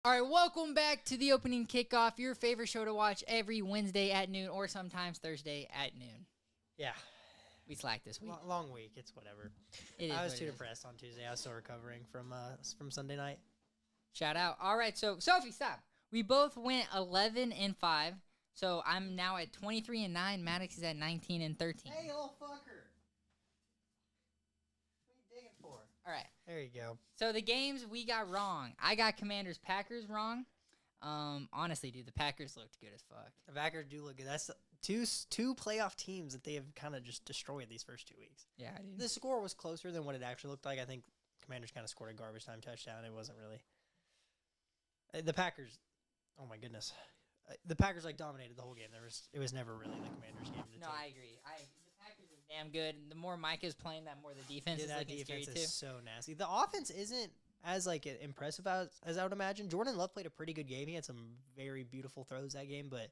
All right, welcome back to the Opening Kickoff, your favorite show to watch every Wednesday at noon or sometimes Thursday at noon. Yeah. We slacked this week. Long week. It's whatever. I was too depressed on Tuesday. I was still recovering from Sunday night. Shout out. All right, so Sophie, stop. We both went 11-5. So I'm now at 23-9. Maddox is at 19-13. Hey, little fucker. What are you digging for? All right. There you go. So the games we got wrong. I got Commanders-Packers wrong. Honestly, dude, the Packers looked good as fuck. The Packers do look good. That's two playoff teams that they have kind of just destroyed these first 2 weeks. Yeah, dude. The score was closer than what it actually looked like. I think Commanders kind of scored a garbage time touchdown. It wasn't really. The Packers, oh my goodness. The Packers dominated the whole game. It was never really the Commanders game. No, I agree. The Packers are damn good. The more Mike is playing, that more the defense is looking scary too. That defense is so nasty. The offense isn't as impressive as I would imagine. Jordan Love played a pretty good game. He had some very beautiful throws that game, but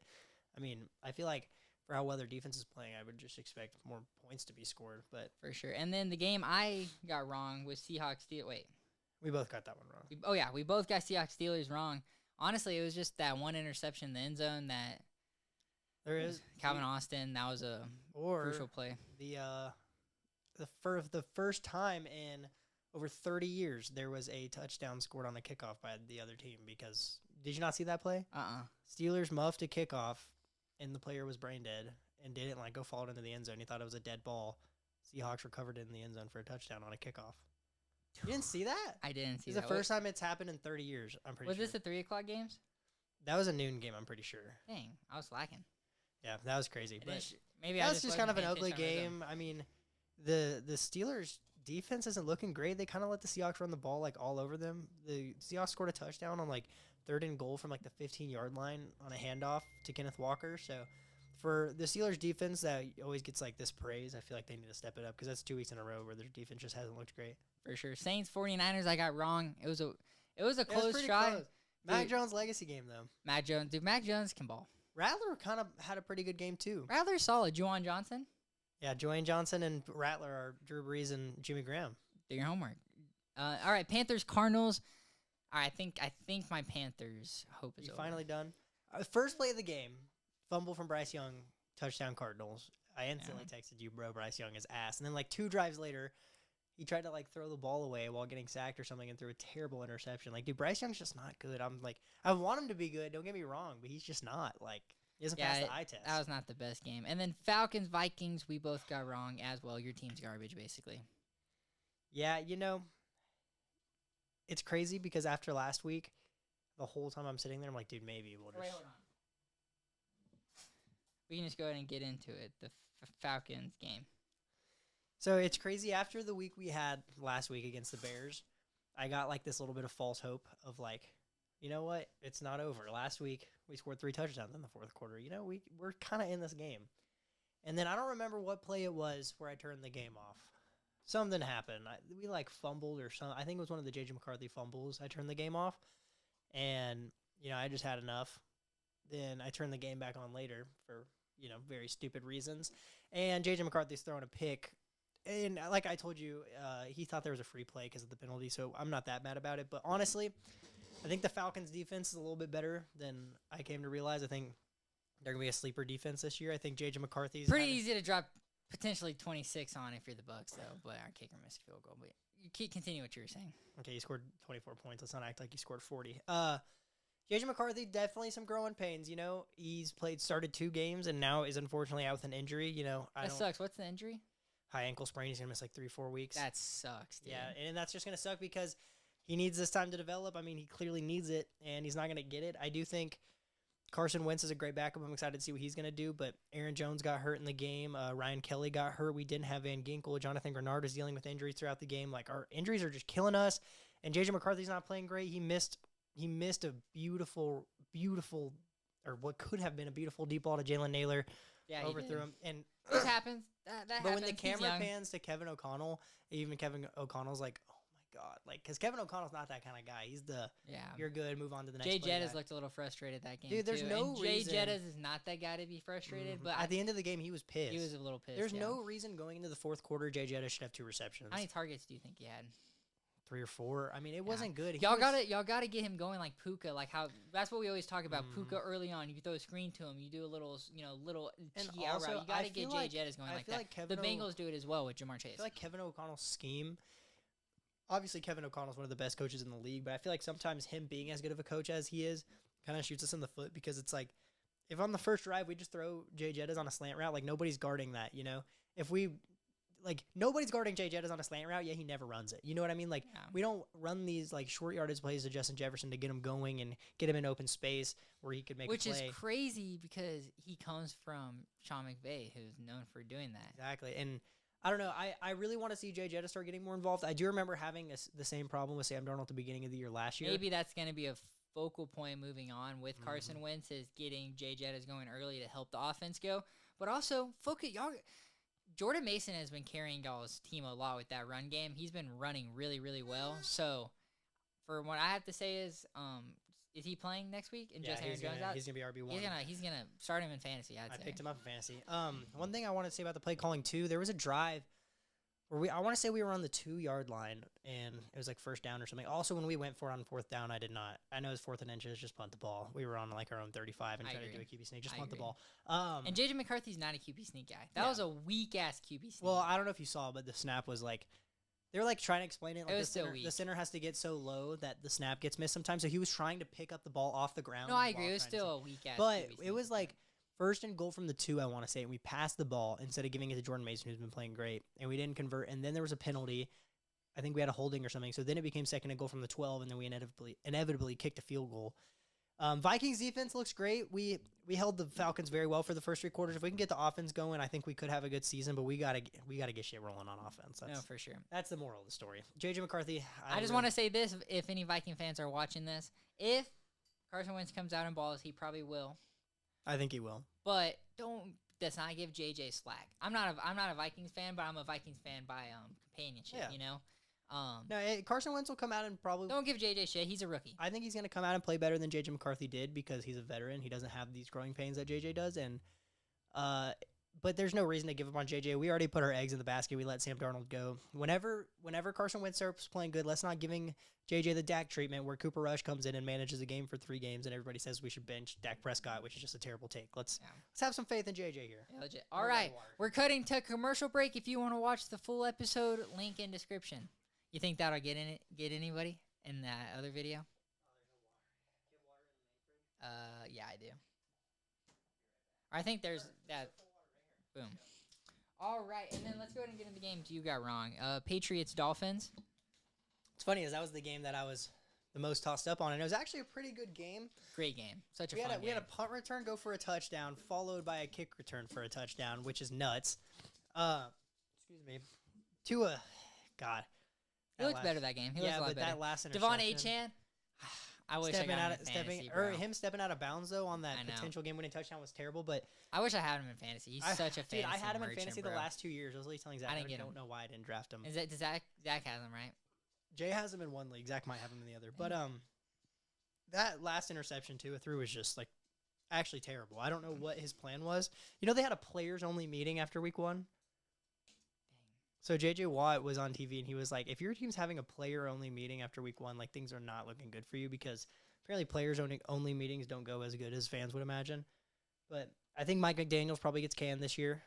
I mean, I feel like for how well their defense is playing, I would just expect more points to be scored. But for sure. And then the game I got wrong was Seahawks. Wait, we both got that one wrong. We both got Seahawks Steelers wrong. Honestly, it was just that one interception in the end zone that there is Calvin Austin. That was a crucial play. The first time in over 30 years there was a touchdown scored on a kickoff by the other team. Because did you not see that play? Steelers muffed a kickoff, and the player was brain dead and didn't go fall into the end zone. He thought it was a dead ball. Seahawks recovered it in the end zone for a touchdown on a kickoff. You didn't see that? I didn't see that. It's the first time it's happened in 30 years, I'm pretty sure. Was this the 3 o'clock games? That was a noon game, I'm pretty sure. Dang, I was slacking. Yeah, that was crazy. But maybe that was just kind of an ugly game. I mean, the Steelers' defense isn't looking great. They kind of let the Seahawks run the ball all over them. The Seahawks scored a touchdown on 3rd and goal from the 15-yard line on a handoff to Kenneth Walker. So for the Steelers' defense that always gets this praise, I feel like they need to step it up because that's 2 weeks in a row where their defense just hasn't looked great. For sure. Saints 49ers I got wrong. It was a close shot. Close. Mac Jones legacy game though. Mac Jones can ball. Rattler kind of had a pretty good game too. Rattler's solid. Juwan Johnson? Yeah, Dwayne Johnson and Rattler are Drew Brees and Jimmy Graham. Do your homework. All right, Panthers Cardinals. All right, I think my Panthers hope is over. Finally done. First play of the game, fumble from Bryce Young, touchdown Cardinals. I instantly texted you, bro, Bryce Young is ass. And then 2 drives later, he tried to throw the ball away while getting sacked or something and threw a terrible interception. Dude, Bryce Young's just not good. I want him to be good. Don't get me wrong, but he's just not. He doesn't pass the eye test. That was not the best game. And then Falcons Vikings, we both got wrong as well. Your team's garbage, basically. Yeah, it's crazy because after last week, the whole time I'm sitting there, I'm like, dude, maybe we'll just. Wait, hold on. We can just go ahead and get into it. The Falcons game. So it's crazy. After the week we had last week against the Bears, I got this little bit of false hope of you know what? It's not over. Last week we scored 3 touchdowns in the fourth quarter. We're kind of in this game. And then I don't remember what play it was where I turned the game off. Something happened. We fumbled or something. I think it was one of the J.J. McCarthy fumbles. I turned the game off. And, I just had enough. Then I turned the game back on later for, very stupid reasons. And J.J. McCarthy's throwing a pick. And like I told you, he thought there was a free play because of the penalty, so I'm not that mad about it. But honestly, I think the Falcons' defense is a little bit better than I came to realize. I think they're going to be a sleeper defense this year. I think J.J. McCarthy's pretty easy to drop potentially 26 on if you're the Bucs, though. But our kicker missed a field goal. But you continue what you were saying. Okay, you scored 24 points. Let's not act like you scored 40. J.J. McCarthy, definitely some growing pains. He's started 2 games and now is unfortunately out with an injury. That sucks. What's the injury? High ankle sprain. He's going to miss 3-4 weeks. That sucks, dude. Yeah, and that's just going to suck because he needs this time to develop. I mean, he clearly needs it, and he's not going to get it. I do think Carson Wentz is a great backup. I'm excited to see what he's going to do, but Aaron Jones got hurt in the game. Ryan Kelly got hurt. We didn't have Van Ginkel. Jonathan Grenard is dealing with injuries throughout the game. Our injuries are just killing us, and J.J. McCarthy's not playing great. He missed a beautiful, or what could have been a beautiful deep ball to Jalen Naylor. Yeah, overthrew him. And this happens. That but when the camera pans to Kevin O'Connell, even Kevin O'Connell's like, oh my God. Because Kevin O'Connell's not that kind of guy. He's you're good, move on to the next Jay Jettis looked a little frustrated that game, dude, there's no reason. Jay Jettis is not that guy to be frustrated. But at the end of the game, he was pissed. He was a little pissed. There's no reason going into the fourth quarter Jay Jettis should have 2 receptions. How many targets do you think he had? 3 or 4. I mean, it wasn't good. Y'all gotta get him going like Puka, like how that's what we always talk about. Puka early on, you throw a screen to him, you do a little tee out route. You gotta get Jay Jettis going like that. The Bengals do it as well with Jamar Chase. I feel like Kevin O'Connell's scheme. Obviously, Kevin O'Connell's one of the best coaches in the league, but I feel like sometimes him being as good of a coach as he is kind of shoots us in the foot because it's like, if on the first drive we just throw Jay Jettis on a slant route, like nobody's guarding that, you know? If we, like, nobody's guarding Jay Jettis on a slant route, he never runs it. You know what I mean? Like, we don't run these, like, short yardage plays to Justin Jefferson to get him going and get him in open space where he could make a play. Which is crazy because he comes from Sean McVay, who's known for doing that. Exactly. And I don't know. I really want to see Jay Jettis start getting more involved. I do remember having the same problem with Sam Darnold at the beginning of the year last year. Maybe that's going to be a focal point moving on with Carson Wentz is getting Jay Jettis going early to help the offense go. But also, Jordan Mason has been carrying y'all's team a lot with that run game. He's been running really, really well. So, for what I have to say is he playing next week? And just Aaron Jones out? He's gonna be RB1. He's gonna start him in fantasy. I picked him up in fantasy. One thing I want to say about the play calling too, there was a drive where I want to say we were on the 2-yard line and it was like first down or something. Also, when we went for it on 4th down, I did not. I know it's 4th and inches, just punt the ball. We were on like our own 35 and tried to do a QB sneak, just punt the ball. And JJ McCarthy's not a QB sneak guy. That was a weak ass QB sneak. Well, I don't know if you saw, but the snap was like. They were like trying to explain it. Like it was so weak. The center has to get so low that the snap gets missed sometimes. So he was trying to pick up the ball off the ground. No, I agree. It was still a weak ass. But it was like 1st and goal from the 2, I want to say. And we passed the ball instead of giving it to Jordan Mason, who's been playing great. And we didn't convert. And then there was a penalty. I think we had a holding or something. So then it became 2nd and goal from the 12. And then we inevitably kicked a field goal. Vikings defense looks great. We held the Falcons very well for the first 3 quarters. If we can get the offense going, I think we could have a good season. But we gotta get shit rolling on offense. No, for sure. That's the moral of the story. JJ McCarthy. I just want to say this: if any Viking fans are watching this, if Carson Wentz comes out and balls, he probably will. I think he will. But let's not give JJ slack. I'm not a Vikings fan, but I'm a Vikings fan by companionship. Yeah. You know. No, Carson Wentz will come out and probably... Don't give JJ shit. He's a rookie. I think he's going to come out and play better than JJ McCarthy did because he's a veteran. He doesn't have these growing pains that JJ does. And but there's no reason to give up on JJ. We already put our eggs in the basket. We let Sam Darnold go. Whenever Carson Wentz starts playing good, let's not giving JJ the Dak treatment where Cooper Rush comes in and manages a game for 3 games and everybody says we should bench Dak Prescott, which is just a terrible take. Let's have some faith in JJ here. Yeah, legit. All right. We're cutting to commercial break. If you want to watch the full episode, link in description. You think that'll get anybody in that other video? Yeah, I do. I think there's that. Boom. All right, and then let's go ahead and get into the games you got wrong. Patriots Dolphins. What's funny is that was the game that I was the most tossed up on, and it was actually a pretty good game. Great game. Such a fun game. We had a punt return go for a touchdown, followed by a kick return for a touchdown, which is nuts. Excuse me. Tua, God. He looked better that game. He looked a lot better. That last interception. Devon Achane. I wish I got him in fantasy, bro. Him stepping out of bounds though on that potential game-winning touchdown was terrible. But I wish I had him in fantasy. He's such a fantasy. Dude, I had him in fantasy bro. The last 2 years. I was literally telling Zach I don't know why I didn't draft him. Zach has him, right? Jay has him in one league. Zach might have him in the other. But that last interception Tua threw was just like actually terrible. I don't know what his plan was. You know they had a players-only meeting after week 1. So J.J. Watt was on TV, and he was like, if your team's having a player-only meeting after week 1, like, things are not looking good for you because apparently players-only meetings don't go as good as fans would imagine. But I think Mike McDaniels probably gets canned this year.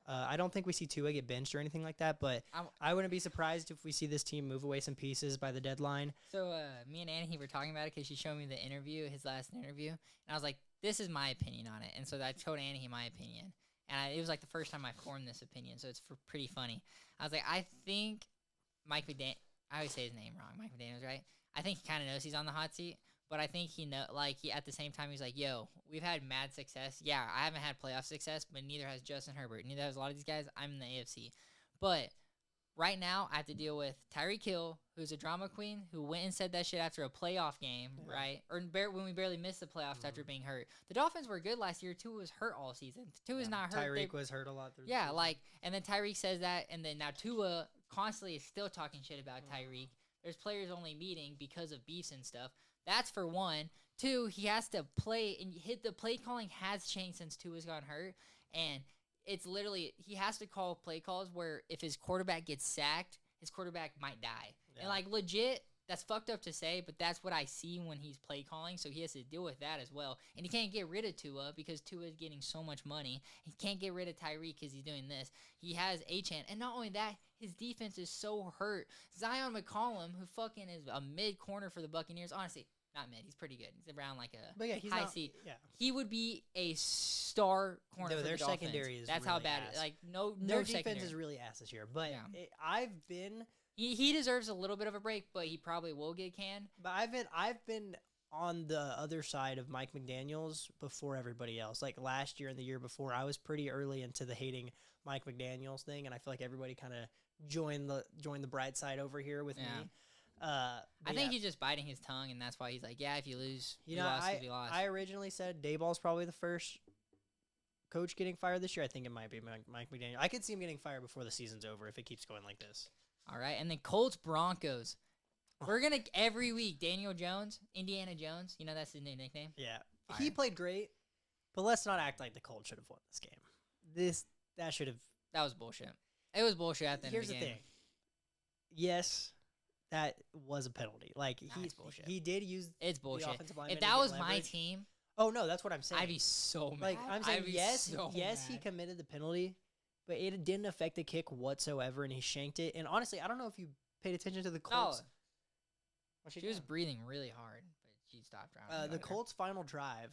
I don't think we see Tua get benched or anything like that, but I wouldn't be surprised if we see this team move away some pieces by the deadline. So me and Annie were talking about it because she showed me the interview, his last interview, and I was like, this is my opinion on it. And so I told Annie my opinion. And it was like the first time I formed this opinion, so it's pretty funny. I was like, I think Mike McDaniel, I always say his name wrong, Mike McDaniel's right. I think he kind of knows he's on the hot seat, but I think he at the same time, he's like, yo, we've had mad success. Yeah, I haven't had playoff success, but neither has Justin Herbert. Neither has a lot of these guys. I'm in the AFC. But right now, I have to deal with Tyreek Hill, who's a drama queen, who went and said that shit after a playoff game, right? Or when we barely missed the playoffs after being hurt. The Dolphins were good last year. Tua was hurt all season. Tua's not hurt. Tyreek was hurt a lot. Yeah, and then Tyreek says that, and then now Tua constantly is still talking shit about Tyreek. There's players only meeting because of beefs and stuff. That's for one. 2, he has to play, and the play calling has changed since Tua's gotten hurt, and it's literally, he has to call play calls where if his quarterback gets sacked, his quarterback might die. And, like, legit, that's fucked up to say, but that's what I see when he's play calling, so he has to deal with that as well. And he can't get rid of Tua because Tua is getting so much money. He can't get rid of Tyreek because he's doing this. He has Achane. And not only that, his defense is so hurt. Zion McCollum, who fucking is a mid-corner for the Buccaneers, honestly, not mid. He's pretty good. He's around like a he's high not, C. Yeah. He would be a star corner for their the Dolphins. secondary is That's really how bad ass. it is. Like, no Their defense secondary. is really ass this year. But Yeah. I've been... He deserves a little bit of a break, but he probably will get canned. But I've been on the other side of Mike McDaniels before everybody else. Like last year and the year before, I was pretty early into the hating Mike McDaniels thing, and I feel like everybody kind of joined the bright side over here with me. I think he's just biting his tongue, and that's why he's like, yeah, if you lose, you you know, lost, you lost. I originally said Dayball's probably the first coach getting fired this year. I think it might be Mike McDaniel. I could see him getting fired before the season's over if it keeps going like this. All right, and then Colts Broncos. We're gonna every week. Daniel Jones, Indiana Jones. You know that's his new nickname. Yeah, Fire. he played great, but let's not act like the Colts should have won this game. That was bullshit. It was bullshit at the end of the game. Here's the thing. Yes, that was a penalty. Like it's bullshit. He did use It's bullshit. the offensive lineman If to that get was my leverage. team, Oh no, that's what I'm saying. I'd be so mad. like I'm saying I'd be yes, so he mad. committed the penalty, but it didn't affect the kick whatsoever, and he shanked it. And honestly, I don't know if you paid attention to the Colts. She was breathing really hard, but she stopped driving. The Colts' final drive,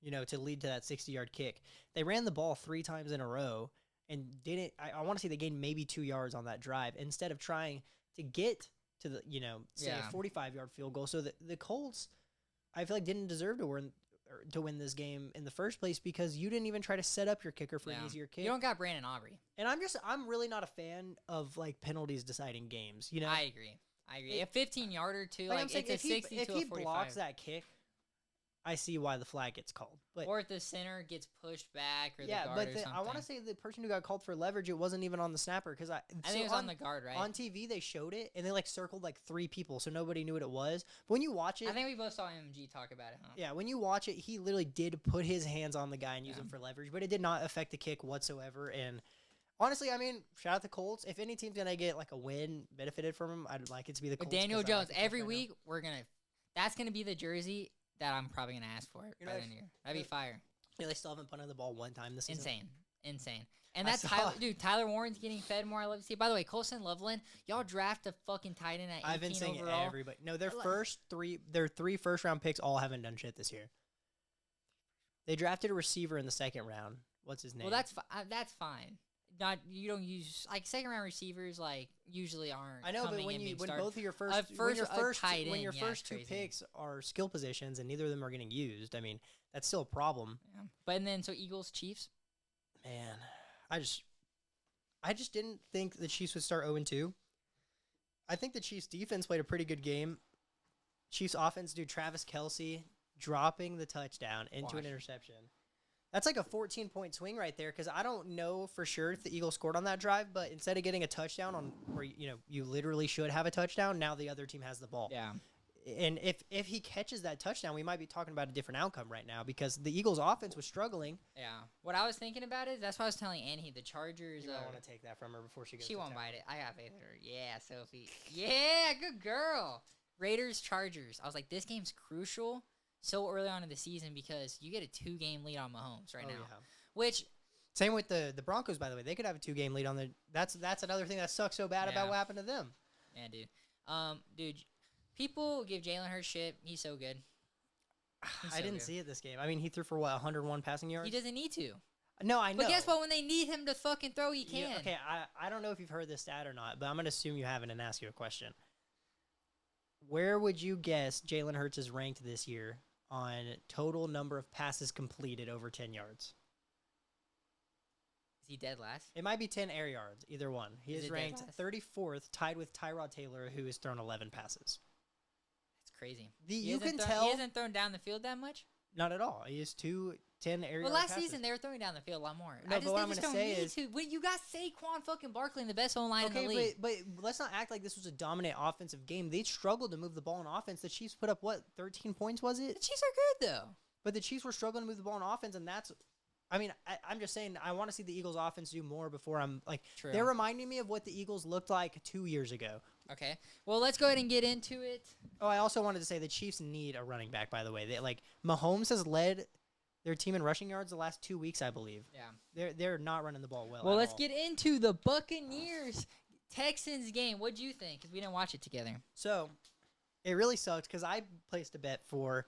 to lead to that 60-yard kick, they ran the ball 3 times in a row and didn't. I want to say they gained maybe 2 yards on that drive instead of trying to get to the say a 45-yard field goal. So the Colts, I feel like, didn't deserve to win this game in the first place because you didn't even try to set up your kicker for an easier kick. You don't got Brandon Aubrey. And I'm really not a fan of like penalties deciding games. I agree. A 15-yarder too. Like, saying, it's a 60 to a 45. If he blocks that kick, I see why the flag gets called. But or if the center gets pushed back or the guard but or something. I want to say the person who got called for leverage, it wasn't even on the snapper because I think it was on the guard, right? On TV they showed it and they like circled like 3 people, so nobody knew what it was. But when you watch it, I think we both saw MG talk about it. Huh? Yeah, when you watch it, he literally did put his hands on the guy and use him for leverage, but it did not affect the kick whatsoever. And honestly, I mean, shout out the Colts. If any team's gonna get like a win benefited from him, I'd like it to be the Colts. But Daniel Jones, like every week that's gonna be the jersey that I'm probably gonna ask for by the end of the year. That'd be fire. Yeah, they still haven't punted the ball 1 time this season. Insane. And that's Tyler Warren's getting fed more. I love to see. By the way, Colson Loveland, y'all draft a fucking tight end at 18 I've been saying overall. everybody. No, their 3 first-round picks all haven't done shit this year. They drafted a receiver in the 2nd round. What's his name? Well, that's fine. You don't use like 2nd-round receivers like usually aren't. I know, but when both of your first 2 picks are skill positions and neither of them are getting used, I mean that's still a problem. Yeah. But and then Eagles Chiefs. Man, I just didn't think the Chiefs would start 0-2. I think the Chiefs defense played a pretty good game. Chiefs offense, Travis Kelce dropping the touchdown into an interception. That's like a 14-point swing right there because I don't know for sure if the Eagles scored on that drive, but instead of getting a touchdown on where you literally should have a touchdown, now the other team has the ball. Yeah. And if he catches that touchdown, we might be talking about a different outcome right now because the Eagles offense was struggling. Yeah. What I was thinking about is that's why I was telling Annie the Chargers. You might want to take that from her before she goes. She won't bite it. I got faith in her. Yeah, Sophie. Yeah, good girl. Raiders Chargers. I was like, this game's crucial so early on in the season because you get a 2-game lead on Mahomes right now. Yeah. Which same with the Broncos, by the way. They could have a 2-game lead on the. That's another thing that sucks so bad about what happened to them. Yeah, dude. People give Jalen Hurts shit. He's so good. I didn't see it this game. I mean, he threw for 101 passing yards. He doesn't need to. No, I know. But guess what? When they need him to fucking throw, he can. Yeah, okay, I don't know if you've heard this stat or not, but I'm gonna assume you haven't and ask you a question. Where would you guess Jalen Hurts is ranked this year on total number of passes completed over 10 yards? Is he dead last? It might be 10 air yards, either one. He is ranked 34th, tied with Tyrod Taylor, who has thrown 11 passes. Crazy. You can tell he hasn't thrown down the field that much. Not at all. He has 10 air. Well, last season they were throwing down the field a lot more. No, but what I'm going to say is, you got Saquon fucking Barkley in the best O-line in the league. but let's not act like this was a dominant offensive game. They struggled to move the ball on offense. The Chiefs put up 13 points, was it? The Chiefs are good though. But the Chiefs were struggling to move the ball on offense, and that's. I mean, I'm just saying I want to see the Eagles offense do more before I'm like. True. They're reminding me of what the Eagles looked like 2 years ago. Okay. Well, let's go ahead and get into it. Oh, I also wanted to say the Chiefs need a running back, by the way. Mahomes has led their team in rushing yards the last 2 weeks, I believe. Yeah. They're not running the ball well. Well, let's get into the Buccaneers Texans game. What'd you think? Because we didn't watch it together. So, it really sucked because I placed a bet for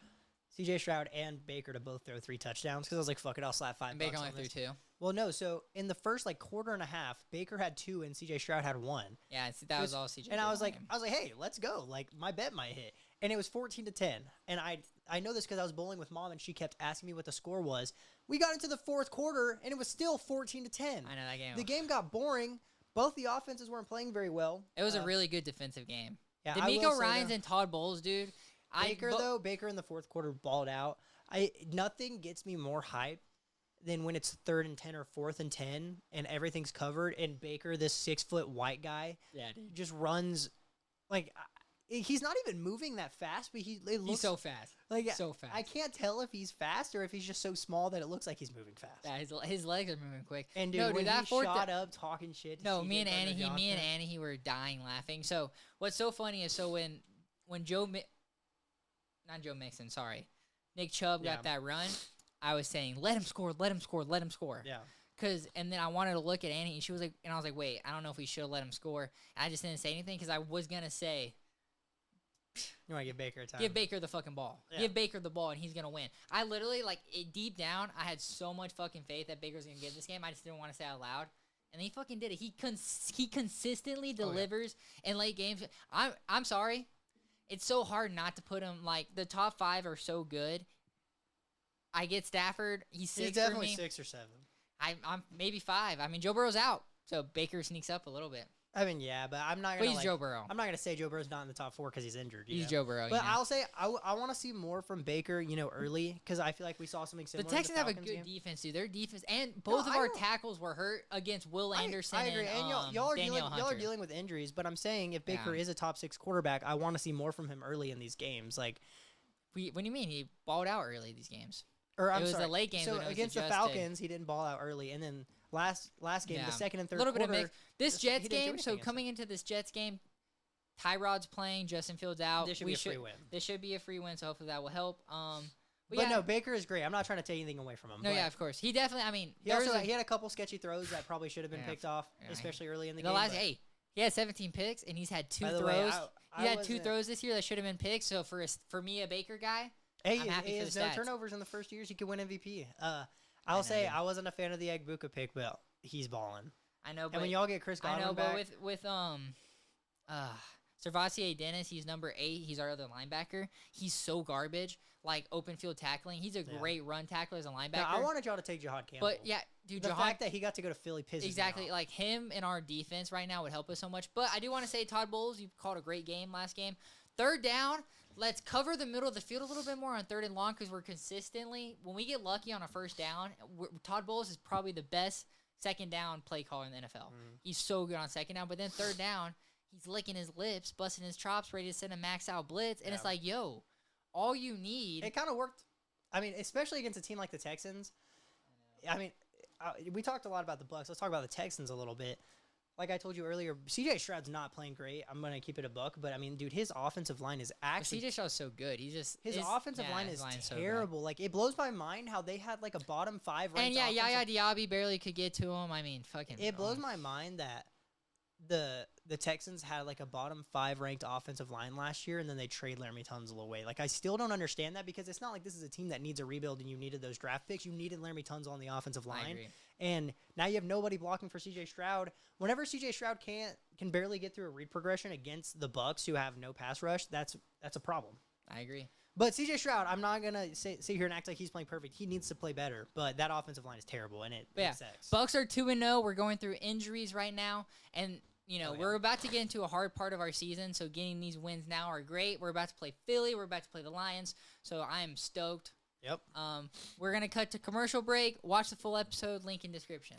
C.J. Stroud and Baker to both throw 3 touchdowns because I was like, fuck it, I'll slap $5. And Baker only threw 2. Well, no. So in the first quarter and a half, Baker had 2 and C.J. Stroud had 1. Yeah, that was all C.J. And I was like, hey, let's go. Like my bet might hit, and it was 14-10. And I know this because I was bowling with Mom, and she kept asking me what the score was. We got into the fourth quarter, and it was still 14-10. I know that game. The game got boring. Both the offenses weren't playing very well. It was a really good defensive game. Yeah, D'Amico Ryans and Todd Bowles, dude. Baker in the fourth quarter balled out. Nothing gets me more hype than when it's 3rd and 10 or 4th and 10 and everything's covered and Baker, this 6-foot white guy, just runs like he's not even moving that fast, but he's so fast. So fast. I can't tell if he's fast or if he's just so small that it looks like he's moving fast. Yeah, his legs are moving quick. And dude, when he shot up talking shit. Me and Annie were dying laughing. So what's so funny is when Nick Chubb got that run, I was saying, let him score. Yeah. And then I wanted to look at Annie, and she was like, and I was like, wait, I don't know if we should have let him score. And I just didn't say anything because I was gonna say, you want to give Baker a time? Give Baker the fucking ball. Yeah. Give Baker the ball, and he's gonna win. I literally deep down, I had so much fucking faith that Baker's gonna get this game. I just didn't want to say it out loud, and he fucking did it. He consistently delivers in late games. I'm sorry, it's so hard not to put him the top 5 are so good. I get Stafford. He's 6 definitely for me. 6 or 7. I'm maybe 5. I mean, Joe Burrow's out, so Baker sneaks up a little bit. I mean, yeah, but I'm not gonna. But he's Joe Burrow. I'm not gonna say Joe Burrow's not in the top 4 because he's injured. He's Joe Burrow. But I'll say I want to see more from Baker. early because I feel like we saw something similar. The Texans have a good game. defense, dude. Their defense and both of our tackles were hurt against Will Anderson. I agree, and y'all are dealing with injuries. But I'm saying if Baker is a top 6 quarterback, I want to see more from him early in these games. What do you mean he balled out early these games? Or it was the late game. So against the Falcons, he didn't ball out early, and then last game, the second and third quarter. A little bit of mix. This Jets game. So coming into this Jets game, Tyrod's playing, Justin Fields out. This should be a free win. This should be a free win, so hopefully that will help. But no, Baker is great. I'm not trying to take anything away from him. No, yeah, of course. He definitely. I mean, he had a couple sketchy throws that probably should have been picked off, especially early in the game. He had 17 picks, and he's had 2 throws. He had 2 throws this year that should have been picks. So for me, a Baker guy. Hey, I'm happy for the stats. No turnovers in the first years. He could win MVP. I'll say I wasn't a fan of the Egbuka pick, but he's balling. I know, but and when y'all get Chris Godwin back, with Servassier Dennis, he's number 8. He's our other linebacker. He's so garbage. Open field tackling. He's a great run tackler as a linebacker. Now, I wanted y'all to take Jahad Campbell. But yeah, dude, the fact that he got to go to Philly pisses exactly me off. Him in our defense right now would help us so much. But I do want to say, Todd Bowles, you called a great game last game. 3rd down. Let's cover the middle of the field a little bit more on 3rd and long because we're consistently, when we get lucky on a 1st down, Todd Bowles is probably the best 2nd down play caller in the NFL. He's so good on 2nd down, but then 3rd down, he's licking his lips, busting his chops, ready to send a max out blitz, and it's like, yo, all you need. It kind of worked. I mean, especially against a team like the Texans. I mean, we talked a lot about the Bucs. Let's talk about the Texans a little bit. Like I told you earlier, C.J. Stroud's not playing great. I'm going to keep it a buck. But, I mean, dude, his offensive line is actually... C.J. Stroud's so good. His offensive line is terrible. So it blows my mind how they had, a bottom 5 ranked and, Yaya Diaby barely could get to him. I mean, fucking... It blows my mind that the Texans had, a bottom 5 ranked offensive line last year, and then they trade Laramie Tunsil away. I still don't understand that because it's not like this is a team that needs a rebuild and you needed those draft picks. You needed Laramie Tunsil on the offensive line. I agree. And now you have nobody blocking for C.J. Stroud. Whenever C.J. Stroud can barely get through a read progression against the Bucs, who have no pass rush, that's a problem. I agree. But C.J. Stroud, I'm not gonna sit here and act like he's playing perfect. He needs to play better. But that offensive line is terrible, and it sucks. Bucs are 2-0. We're going through injuries right now, and we're about to get into a hard part of our season. So getting these wins now are great. We're about to play Philly. We're about to play the Lions. So I am stoked. Yep. We're gonna cut to commercial break. Watch the full episode. Link in description.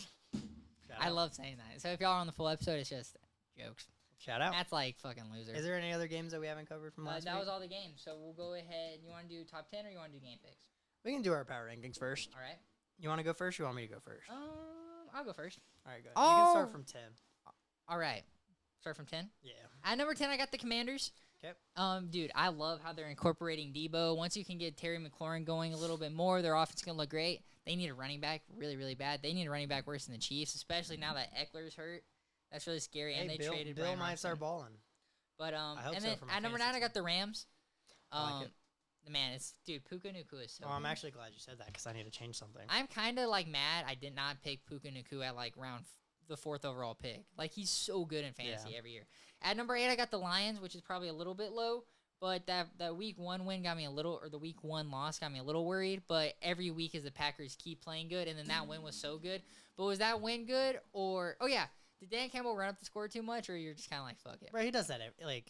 I love saying that. So if y'all are on the full episode, it's just jokes. Shout out. That's fucking loser. Is there any other games that we haven't covered from last week? That was all the games. So we'll go ahead. You want to do top 10 or you want to do game picks? We can do our power rankings first. All right. You want to go first or you want me to go first? I'll go first. All right, go ahead. You can start from 10. All right. Start from 10? Yeah. At number 10, I got the Commanders. Okay. Dude, I love how they're incorporating Debo. Once you can get Terry McLaurin going a little bit more, their offense is going to look great. They need a running back really, really bad. They need a running back worse than the Chiefs, especially now that Eckler's hurt. That's really scary. Hey, And they traded Bill Brian might start Robinson. balling. But hope and so then for my at number fantasy 9, I got team. the Rams. I like it. Man, Puka Nacua is so Well, I'm good. actually glad you said that because I need to change something. I'm kind of like mad I did not pick Puka Nacua at like the 4th overall pick. Like he's so good in fantasy every year. At number 8, I got the Lions, which is probably a little bit low, but that week 1 win got me the week 1 loss got me a little worried. But every week as the Packers keep playing good, and then that win was so good. But was that win good or did Dan Campbell run up the score too much, or you're just kind of like fuck it? Bro, he does that.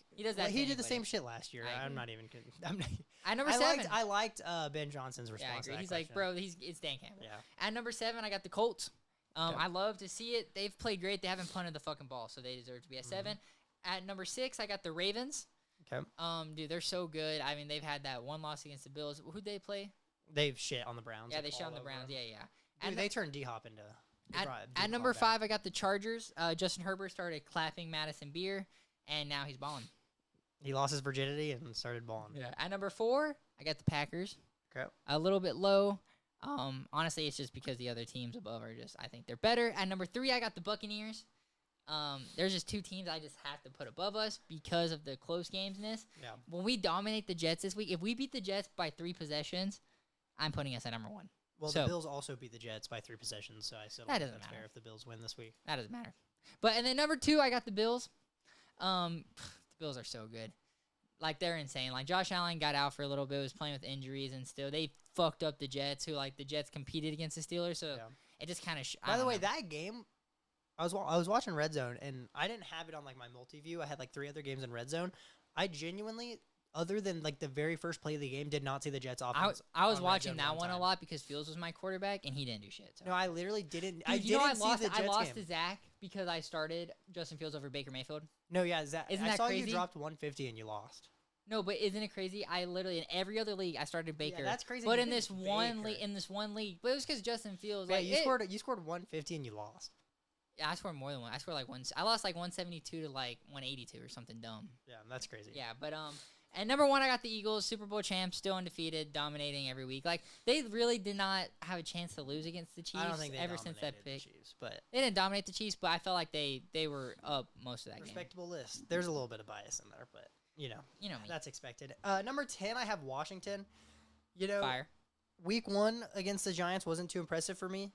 He does that. He did the anybody. same shit last year. I I'm agree. not even. I'm not, At number 7, I liked Ben Johnson's yeah, I response. agree. To that He's question. like, bro, it's Dan Campbell. Yeah. At number 7, I got the Colts. Okay. I love to see it. They've played great. They haven't punted the fucking ball, so they deserve to be at 7. At number 6, I got the Ravens. Okay. Dude, they're so good. I mean, they've had that one loss against the Bills. Who'd they play? They've shit on the Browns. Yeah, like, they shot on all the Browns. over. Yeah. Dude, they turned D-Hop into. At number 5, I got the Chargers. Justin Herbert started clapping Madison Beer, and now he's balling. He lost his virginity and started balling. Yeah. At number 4, I got the Packers. Okay. A little bit low. Honestly, it's just because the other teams above are I think they're better. At number 3, I got the Buccaneers. There's just 2 teams I just have to put above us because of the close gamesness. Yeah. When we dominate the Jets this week, if we beat the Jets by 3 possessions, I'm putting us at number 1. Well, So- the Bills also beat the Jets by 3 possessions, so I still That don't think doesn't that's matter. fair if the Bills win this week. That doesn't matter. And then number 2, I got the Bills. The Bills are so good. Like, they're insane. Like, Josh Allen got out for a little bit, was playing with injuries, and still they fucked up the Jets, who, like, the Jets competed against the Steelers, so Yeah. it just kind of By the way, that game, I was watching Red Zone, and I didn't have it on like my multi-view. I had like 3 other games in Red Zone. I genuinely, other than like the very first play of the game, did not see the Jets offense. I was on Red watching Zone that one a time. lot because Fields was my quarterback, and he didn't do shit. So. No, I literally didn't. Dude, I you know didn't see the Jets I lost game. to Zach because I started Justin Fields over Baker Mayfield. No, yeah, Zach, Isn't I that saw crazy? you dropped 150 and you lost. No, but isn't it crazy? I literally in every other league I started Baker. that's crazy But you in did this one Baker. league, but it was because Justin Fields. Yeah, like, you scored 150 and you lost. Yeah, I scored more than one. I scored like one. I lost like 172 to like 182 or something dumb. Yeah, that's crazy. Yeah, but and number 1, I got the Eagles, Super Bowl champs, still undefeated, dominating every week. Like they really did not have a chance to lose against the Chiefs. I don't think they ever since that dominated the pick. Chiefs, but They didn't dominate the Chiefs, but I felt like they were up most of that game. respectable list. There's a little bit of bias in there, but you know You know me. that's expected. Number 10, I have Washington. You know, Fire. Week 1 against the Giants wasn't too impressive for me.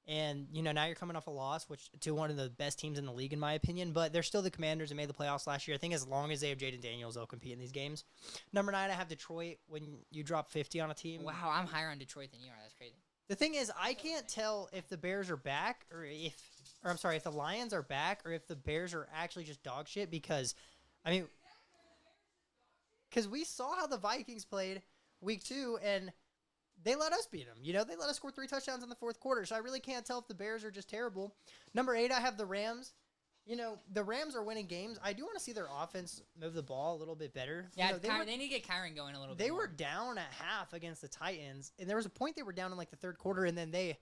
And, you know, now you're coming off a loss, which to one of the best teams in the league, in my opinion. But they're still the Commanders and made the playoffs last year. I think as long as they have Jaden Daniels, they'll compete in these games. Number 9, I have Detroit. When you drop 50 on a team. Wow, I'm higher on Detroit than you are. That's crazy. The thing is, I can't tell if the Bears are back if the Lions are back or if the Bears are actually just dog shit because we saw how the Vikings played week 2 and they let us beat them. You know, they let us score 3 touchdowns in the 4th quarter. So I really can't tell if the Bears are just terrible. Number 8, I have the Rams. You know, the Rams are winning games. I do want to see their offense move the ball a little bit better. Yeah, You know, they need to get Kyron going a little bit. they more. were down at half against the Titans, and there was a point they were down in like the 3rd quarter, and then they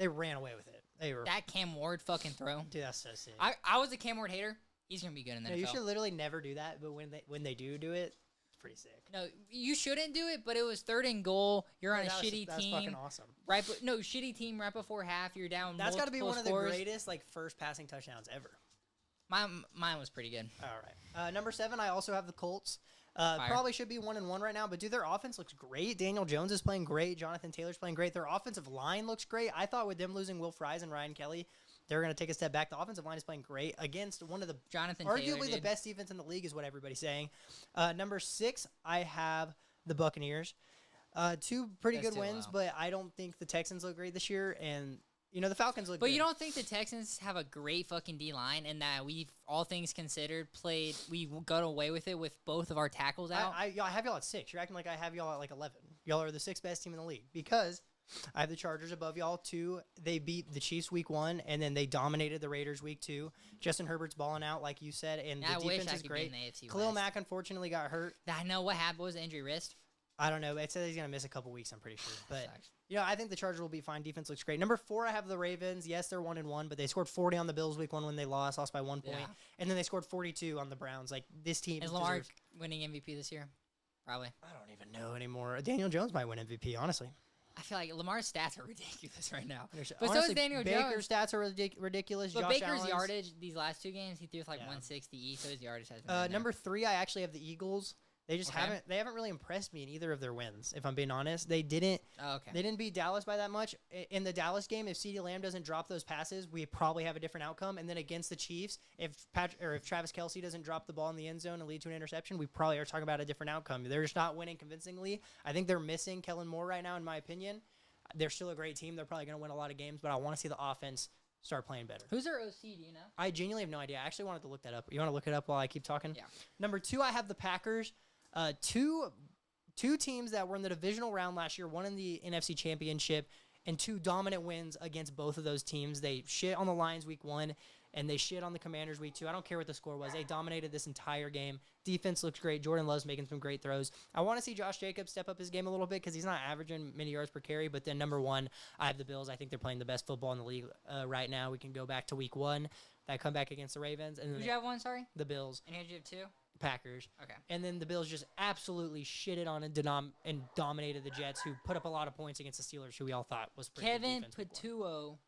ran away with it. They were That Cam Ward fucking throw. dude, that's so sick. I was a Cam Ward hater. He's gonna be good in the No, NFL. you should literally never do that, but when they do it, it's pretty sick. No, you shouldn't do it. But it was 3rd and goal. You're on a That was- shitty that's team. fucking awesome. Shitty team right before half. You're down. That's got to be one of the scores. greatest like first passing touchdowns ever. Mine was pretty good. All right, number 7, I also have the Colts. Fire. Probably should be 1-1 right now, but dude, their offense looks great. Daniel Jones is playing great. Jonathan Taylor's playing great. Their offensive line looks great. I thought with them losing Will Fries and Ryan Kelly, they're going to take a step back. The offensive line is playing great against one of the Jonathan Taylor, arguably the dude. best defense in the league is what everybody's saying. Number 6, I have the Buccaneers. 2 pretty That's good too wins, low. but I don't think the Texans look great this year, and you know the Falcons look. But good. you don't think the Texans have a great fucking D line, and that we've all things considered we got away with it with both of our tackles out. I have y'all at 6. You're acting like I have y'all at like 11. Y'all are the 6th best team in the league because I have the Chargers above y'all. 2, they beat the Chiefs week 1, and then they dominated the Raiders week 2. Justin Herbert's balling out like you said, and I the wish defense I is could great. be in the AFC Khalil West. Mack unfortunately got hurt. I know what happened. What was the injury? Wrist. I don't know. It says he's going to miss a couple weeks, I'm pretty sure. But, Sucks. I think the Chargers will be fine. Defense looks great. Number 4, I have the Ravens. Yes, they're 1-1, but they scored 40 on the Bills week 1 when they lost by 1 point. Yeah. And then they scored 42 on the Browns. Like, this team Is Lamar winning MVP this year? Probably. I don't even know anymore. Daniel Jones might win MVP, honestly. I feel like Lamar's stats are ridiculous right now. But Honestly, so is Daniel Baker's Jones. stats are ridiculous. But Josh Baker's Allen's, yardage these last 2 games, he threw with like Yeah. 160 so his yardage has been number 3, I actually have the Eagles. They just Okay. haven't really impressed me in either of their wins, if I'm being honest. They didn't Oh, okay. They didn't beat Dallas by that much. In the Dallas game, if CeeDee Lamb doesn't drop those passes, we probably have a different outcome. And then against the Chiefs, if Travis Kelce doesn't drop the ball in the end zone and lead to an interception, we probably are talking about a different outcome. They're just not winning convincingly. I think they're missing Kellen Moore right now, in my opinion. They're still a great team. They're probably going to win a lot of games, but I want to see the offense start playing better. Who's their OC, do you know? I genuinely have no idea. I actually wanted to look that up. You want to look it up while I keep talking? Yeah. Number 2, I have the Packers. Two teams that were in the divisional round last year, one in the NFC Championship, and 2 dominant wins against both of those teams. They shit on the Lions week 1, and they shit on the Commanders week 2. I don't care what the score was. They dominated this entire game. Defense looks great. Jordan Love's making some great throws. I want to see Josh Jacobs step up his game a little bit because he's not averaging many yards per carry. But then number 1, I have the Bills. I think they're playing the best football in the league right now. We can go back to week 1, that comeback against the Ravens. And Who'd then you have 1, sorry? the Bills, And who'd you have 2? Packers. Okay. And then the Bills just absolutely shitted on and dominated the Jets, who put up a lot of points against the Steelers, who we all thought was pretty good Kevin defense week 1.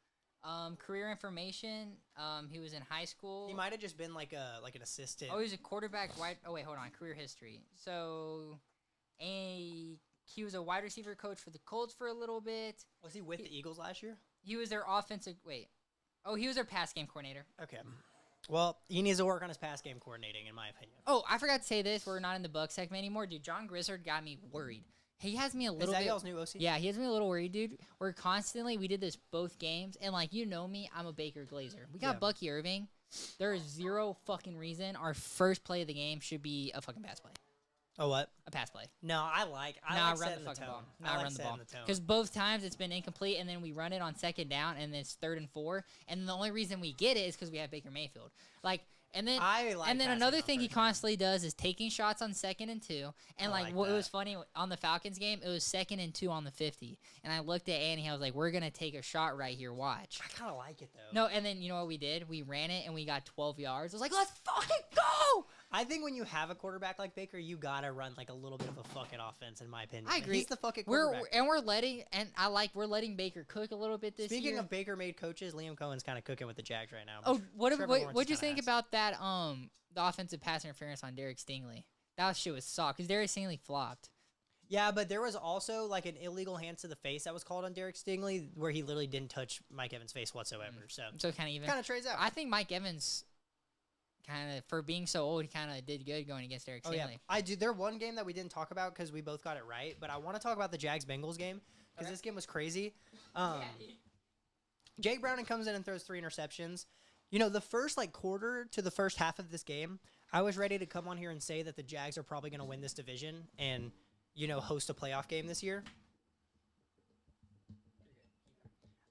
Patuo, career information. He was in high school. He might have just been like an assistant. Oh, he was a quarterback. Oh, wait, hold on. Career history. So, he was a wide receiver coach for the Colts for a little bit. Was he with the Eagles last year? He was their offensive. Wait. Oh, he was their pass game coordinator. Okay. Well, he needs to work on his pass game coordinating, in my opinion. Oh, I forgot to say this. We're not in the Buck segment anymore, dude. John Grizzard got me worried. He has me a little Is that bit. y'all's new OC? Yeah, he has me a little worried, dude. We did this both games, and like me, I'm a Baker Glazer. We got Yeah. Bucky Irving. There is zero fucking reason our first play of the game should be a fucking pass play. Oh, what? A pass play. No, I like run setting the fucking tone. ball. I like Run the ball. setting the tone. Because both times it's been incomplete, and then we run it on 2nd down, and then it's 3rd and 4, and the only reason we get it is because we have Baker Mayfield. And then passing another on thing he first down. constantly does is taking shots on 2nd and 2. And I like what that. was funny on the Falcons game, it was 2nd and 2 on the 50. And I looked at Annie, I was like, "We're gonna take a shot right here. Watch." I kind of like it, though. No, and then you know what we did? We ran it and we got 12 yards. I was like, "Let's fucking go!" I think when you have a quarterback like Baker, you gotta run like a little bit of a fucking offense, in my opinion. I agree. He's the fucking quarterback. We're letting Baker cook a little bit this year. Speaking of Baker-made coaches, Liam Cohen's kind of cooking with the Jags right now. Oh, Trevor Lawrence what'd you is kinda think ass. about that? The offensive pass interference on Derek Stingley. That shit was soft because Derek Stingley flopped. Yeah, but there was also like an illegal hands to the face that was called on Derek Stingley, where he literally didn't touch Mike Evans' face whatsoever. So kind of even. kind of trades out. I think Mike Evans, kind of for being so old, he kind of did good going against Derek Oh Stingley. yeah, I do. There one game that we didn't talk about because we both got it right, but I want to talk about the Jags-Bengals game because Okay. this game was crazy. Jake Browning comes in and throws 3 interceptions. You know, the first quarter to the first half of this game, I was ready to come on here and say that the Jags are probably going to win this division and, host a playoff game this year.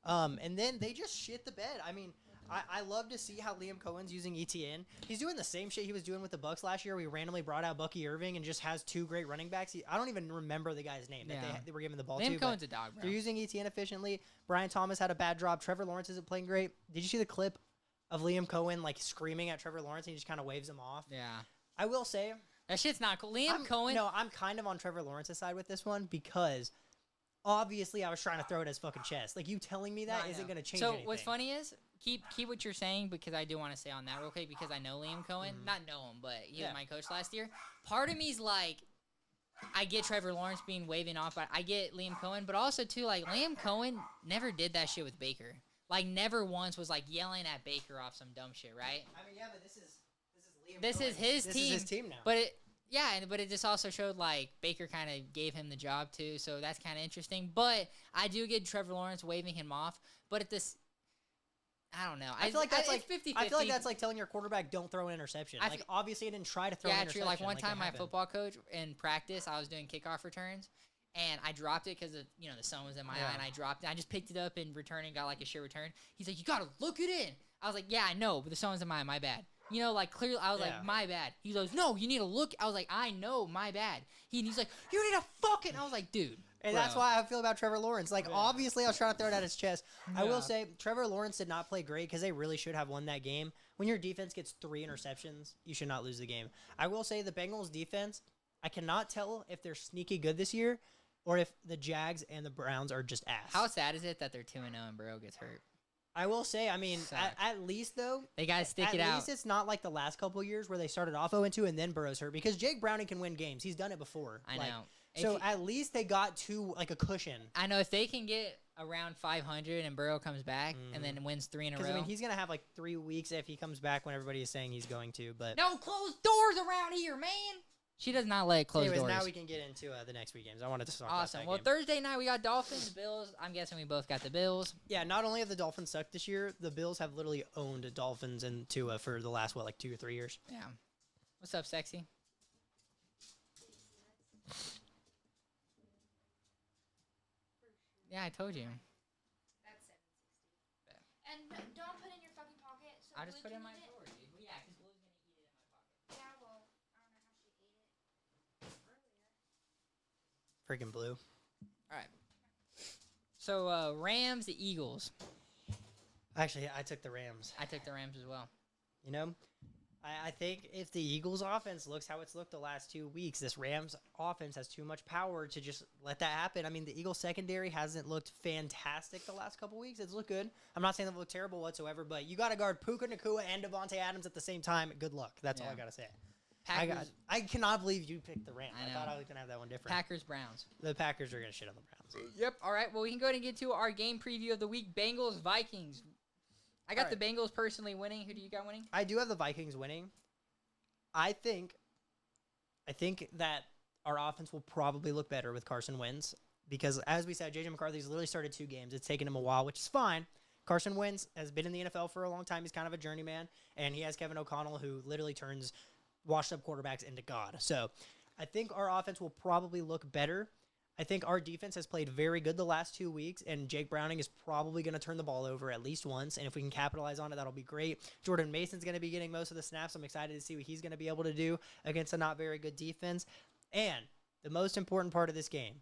And then they just shit the bed. I mean, I love to see how Liam Cohen's using ETN. He's doing the same shit he was doing with the Bucks last year. We randomly brought out Bucky Irving and just has 2 great running backs. I don't even remember the guy's name that they were giving the ball to. Liam Cohen's but a dog, bro. they're using ETN efficiently. Brian Thomas had a bad drop. Trevor Lawrence isn't playing great. Did you see the clip of Liam Cohen screaming at Trevor Lawrence and he just kind of waves him off? Yeah. I will say, That shit's not cool. Liam Cohen. No, I'm kind of on Trevor Lawrence's side with this one because obviously I was trying to throw it at his fucking chest. You telling me that I isn't know. going to change So anything. what's funny is keep what you're saying because I do want to say on that real quick because I know Liam Cohen. Not know him, but he was my coach last year. Part of me's like, I get Trevor Lawrence being waving off, but I get Liam Cohen, but also too Liam Cohen never did that shit with Baker. Never once was yelling at Baker off some dumb shit, right? I mean, yeah, but this is Liam This Cohen. is his This team. is his team now. But it just also showed Baker kind of gave him the job too, so that's kind of interesting. But I do get Trevor Lawrence waving him off. But at this, I don't know. I feel like that's it's 50-50. I feel like that's like telling your quarterback don't throw an interception. Obviously, I didn't try to throw an true. interception. One time, it my happened. football coach in practice, I was doing kickoff returns, and I dropped it because the sun was in my eye, and I dropped it. I just picked it up and returned and got a shit return. He's like, "You gotta look it in." I was like, "Yeah, I know, but the sun was in my eye. My bad." You know, like clearly, I was Yeah. like, my bad. He goes, no, you need to look. I was like, I know, my bad. He's like, you need to fucking. I was like, dude. And that's bro. why I feel about Trevor Lawrence. Like, Yeah. obviously, I was trying to throw it at his chest. I Yeah. will say, Trevor Lawrence did not play great because they really should have won that game. When your defense gets 3 interceptions, you should not lose the game. I will say the Bengals defense, I cannot tell if they're sneaky good this year or if the Jags and the Browns are just ass. How sad is it that they're 2-0 and Burrow gets hurt? I will say, I mean, Suck. at least, though, They got to stick it at out. least it's not like the last couple of years where they started off 0-2 and then Burrow's hurt because Jake Browning can win games. He's done it before. I Like, know. So at least they got to like a cushion. I know if they can get around 500 and Burrow comes back and then wins 3 in a row. Because I mean, he's gonna have like 3 weeks if he comes back when everybody is saying he's going to. But no closed doors around here, man. She does not let closed anyways, doors. now we can get into the next week games. I wanted to talk Awesome. about Well, that game. Thursday night we got Dolphins, Bills. I'm guessing we both got the Bills. Yeah, not only have the Dolphins sucked this year, the Bills have literally owned Dolphins and Tua for the last like 2 or 3 years. Yeah. What's up, sexy? Yeah, I told you. That's $7.60. And don't put it in your fucking pocket. So I just Blue put it in can my eat drawer, dude. Well, yeah, because Blue's gonna eat it in my pocket. Yeah, well, I don't know how she ate it earlier. Freaking blue. All right. So Rams, the Eagles. Actually, I took the Rams. I took the Rams as well. You know, I think if the Eagles offense looks how it's looked the last 2 weeks, this Rams offense has too much power to just let that happen. I mean, the Eagles secondary hasn't looked fantastic the last couple weeks. It's looked good. I'm not saying they've looked terrible whatsoever, but you got to guard Puka Nacua and Devontae Adams at the same time. Good luck. That's all I Yeah. got to say. Packers, I cannot believe you picked the Rams. I I thought know. I was going to have that one different. Packers, Browns. The Packers are going to shit on the Browns. Yep. All right. Well, we can go ahead and get to our game preview of the week. Bengals, Vikings. I got the Bengals personally winning. Who do you got winning? I do have the Vikings winning. I think that our offense will probably look better with Carson Wentz because, as we said, J.J. McCarthy's literally started 2 games. It's taken him a while, which is fine. Carson Wentz has been in the NFL for a long time. He's kind of a journeyman, and he has Kevin O'Connell, who literally turns washed-up quarterbacks into God. So I think our offense will probably look better. I think our defense has played very good the last 2 weeks, and Jake Browning is probably going to turn the ball over at least once, and if we can capitalize on it, that'll be great. Jordan Mason's going to be getting most of the snaps. I'm excited to see what he's going to be able to do against a not very good defense. And the most important part of this game,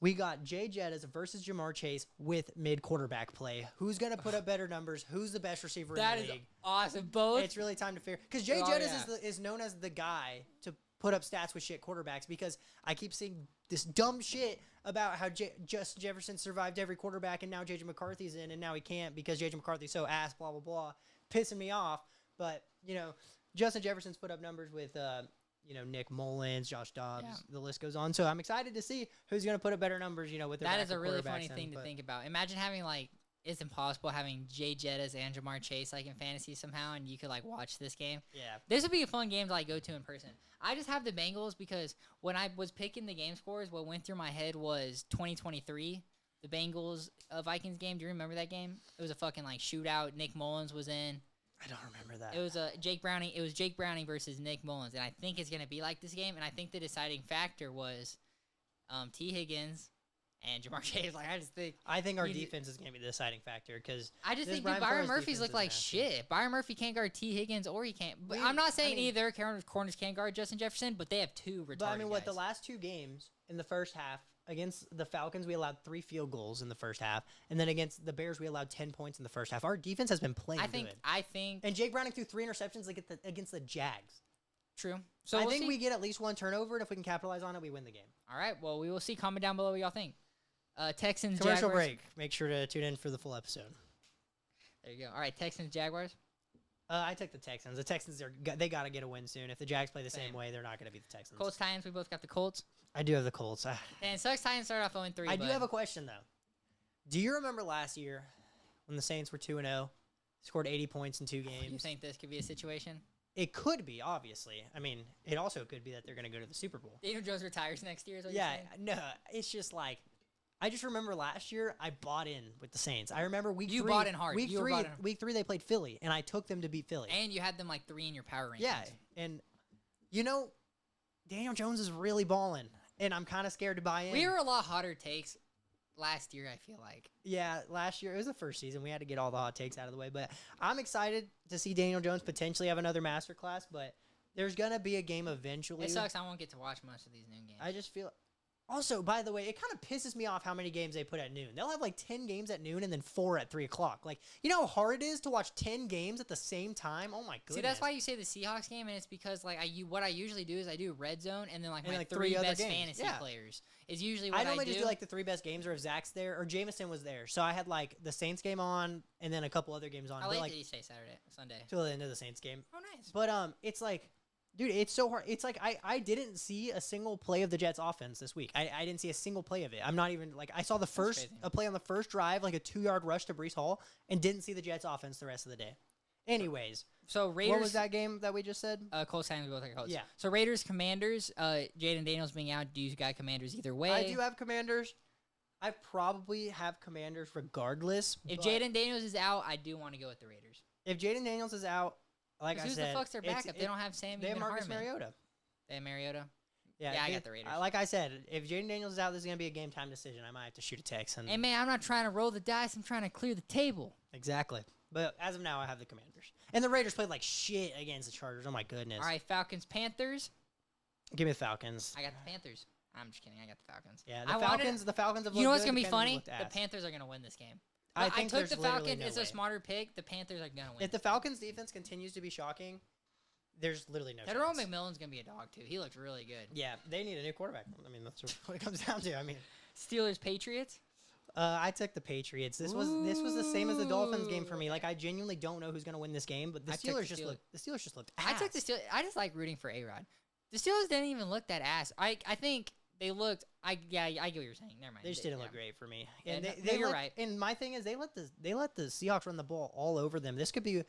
we got Jay Jettas versus Jamar Chase with mid-quarterback play. Who's going to put up better numbers? Who's the best receiver That in is the league? awesome. Both. It's really time to figure because Jay Oh, Jettas yeah. is known as the guy to put up stats with shit quarterbacks because I keep seeing this dumb shit about how Justin Jefferson survived every quarterback and now J.J. McCarthy's in and now he can't because J.J. McCarthy's so ass, blah, blah, blah, pissing me off. But, you know, Justin Jefferson's put up numbers with, Nick Mullins, Josh Dobbs, the list goes on. So I'm excited to see who's going to put up better numbers, with their That is a backup really quarterbacks funny in, thing to but- think about. Imagine having it's impossible having Jay Jettas and Jamar Chase in fantasy somehow, and you could watch this game. Yeah. This would be a fun game to go to in person. I just have the Bengals because when I was picking the game scores, what went through my head was 2023, the Bengals Vikings game. Do you remember that game? It was a fucking shootout. Nick Mullins was in. I don't remember that. It was Jake Browning. It was Jake Browning versus Nick Mullins, and I think it's gonna be like this game. And I think the deciding factor was T. Higgins and Jamar Chase. I think our you- defense is going to be the deciding factor because I just this think Brian Byron Flores Murphy's defense look is like nasty. shit. Byron Murphy can't guard T. Higgins or he can't. But We- I'm not saying I mean- either corners can't guard Justin Jefferson, but they have 2 retarded But I mean, the guys. last 2 games in the first half against the Falcons, we allowed 3 field goals in the first half, and then against the Bears, we allowed 10 points in the first half. Our defense has been playing I think good. And Jake Browning threw 3 interceptions against the Jags. true. So I we'll think see. we get at least 1 turnover, and if we can capitalize on it, we win the game. All right. Well, we will see. Comment down below what y'all think. Texans, Commercial Jaguars. break. Make sure to tune in for the full episode. There you go. All right. Texans, Jaguars. I took the Texans. The Texans they got to get a win soon. If the Jags play the Same. same way, they're not going to beat the Texans. Colts, Titans. We both got the Colts. I do have the Colts. And it sucks. Titans started off 0-3. I do have a question though. Do you remember last year when the Saints were 2-0, scored 80 points in 2 games? You think this could be a situation? It could be, obviously. I mean, it also could be that they're going to go to the Super Bowl. Daniel Jones retires next year. Is what Yeah, you're saying? no, it's just I just remember last year I bought in with the Saints. I remember week You 3. bought in hard. Week You were 3, bought in- week 3 they played Philly, and I took them to beat Philly. And you had them 3 in your power rankings. Yeah, and Daniel Jones is really balling, and I'm kind of scared to buy in. We were a lot hotter takes last year, I feel like. Yeah, last year, it was the first season. We had to get all the hot takes out of the way. But I'm excited to see Daniel Jones potentially have another masterclass. But there's going to be a game eventually. It sucks I won't get to watch much of these noon games. I just feel... Also, by the way, it kind of pisses me off how many games they put at noon. They'll have like 10 games at noon and then 4 at 3 o'clock. Like, you know how hard it is to watch 10 games at the same time? Oh, my goodness. See, that's why you say the Seahawks game, and it's because, like, what I usually do is I do red zone, and then, like, And, my like, three other best games. fantasy Yeah. players is usually what I normally do. just do, like, the 3 best games, or if Zach's there, or Jameson was there. So I had, like, the Saints game on, and then a couple other games on. I But, like like, that you say Sunday. till the end of the Saints game. Oh, nice. But it's like, dude, it's so hard. It's like I didn't see a single play of the Jets offense this week. I didn't see a single play of it. I'm not even like I saw the first crazy. a play on the first drive, like a 2-yard rush to Brees Hall, and didn't see the Jets offense the rest of the day. Anyways, So Raiders. what was that game that we just said? Colts Titans, we both like Colts. Yeah. So Raiders Commanders. Jaden Daniels being out. Do you got Commanders either way? I do have Commanders. I probably have Commanders regardless. If but Jaden Daniels is out, I do want to go with the Raiders. if Jaden Daniels is out, like I Who's said, the fuck's their it's- backup? They don't have Sam. they have even Marcus Harmon. Mariota. They have Mariota. Yeah, I got the Raiders. Like I said, if Jaden Daniels is out, this is gonna be a game time decision. I might have to shoot a text. And Hey man, I'm not trying to roll the dice. I'm trying to clear the table. Exactly. But as of now, I have the Commanders. And the Raiders played like shit against the Chargers. Oh my goodness. All right, Falcons Panthers. Give me the Falcons. I got the Panthers. I'm just kidding. I got the Falcons. Yeah, I the wanted- Falcons. The Falcons have. You know looked what's good, gonna be the Panthers funny? looked The ass. Panthers are gonna win this game. I Look, think took there's the literally Falcons. no It's way. a smarter pick. The Panthers are gonna win. If the Falcons defense continues to be shocking, there's literally no Tyrone chance. McMillan's gonna be a dog too. He looked really good. Yeah, they need a new quarterback. I mean, that's what it comes down to. I mean, Steelers Patriots. I took the Patriots. This was the same as the Dolphins game for me. Like I genuinely don't know who's gonna win this game, but the I took Steelers the just Steelers. looked. The Steelers just looked. I took the ass. Steelers. I just like rooting for A-Rod. The Steelers didn't even look that ass. I think they looked. I get what you're saying. Never mind. They just didn't yeah. look great for me. Yeah, And no, they you're let- right. And my thing is, they let the Seahawks run the ball all over them. This could be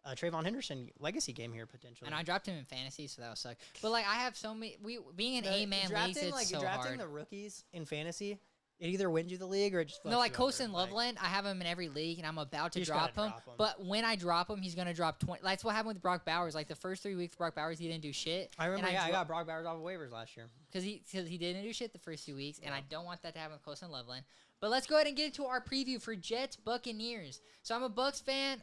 a Trayvon Henderson legacy game here potentially. And I dropped him in fantasy, so that would suck. But like, I have so many. Being an The- A-man leagues, drafting, it's like so drafting hard. the rookies in fantasy, it either wins you the league or it just fucks No, like you over. Colson Loveland, I have him in every league, and I'm about to You just drop gotta him. drop him. But when I drop him, he's gonna drop 20. That's what happened with Brock Bowers. Like the first 3 weeks, Brock Bowers, he didn't do shit. I remember. and I got Brock Bowers off of waivers last year. because he didn't do shit the first 2 weeks, and I don't want that to happen with Colson Loveland. But let's go ahead and get into our preview for Jets Buccaneers. So I'm a Bucs fan.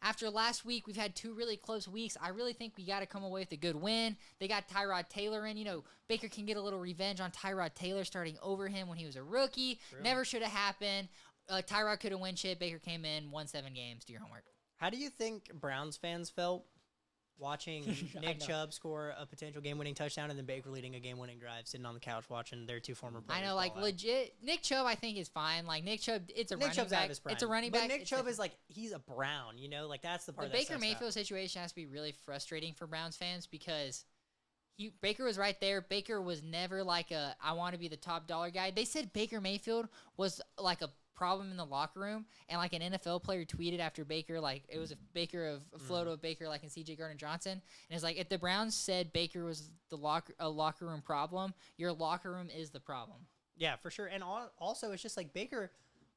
After last week, we've had 2 really close weeks. I really think we got to come away with a good win. They got Tyrod Taylor in. You know, Baker can get a little revenge on Tyrod Taylor starting over him when he was a rookie. True. Never should have happened. Tyrod could have won shit. Baker came in, won 7 games. Do your homework. How do you think Browns fans felt watching I Nick know. Chubb score a potential game-winning touchdown and then Baker leading a game-winning drive, sitting on the couch watching their 2 former players? I know, like ball out? legit. Nick Chubb, I think is fine. Like Nick Chubb, it's a Nick running Chubb's out back. of his prime. It's a running but back. Nick It's Chubb a- is like he's a Brown, you know, like that's the part. The that Baker sucks Mayfield about it. situation has to be really frustrating for Browns fans because Baker was right there. Baker was never like I want to be the top dollar guy. They said Baker Mayfield was like a problem in the locker room, and like an NFL player tweeted after Baker, like it was a photo of Baker like in C.J. Gardner-Johnson, and it's like if the Browns said Baker was a locker room problem, your locker room is the problem. Yeah, for sure. And also, it's just like Baker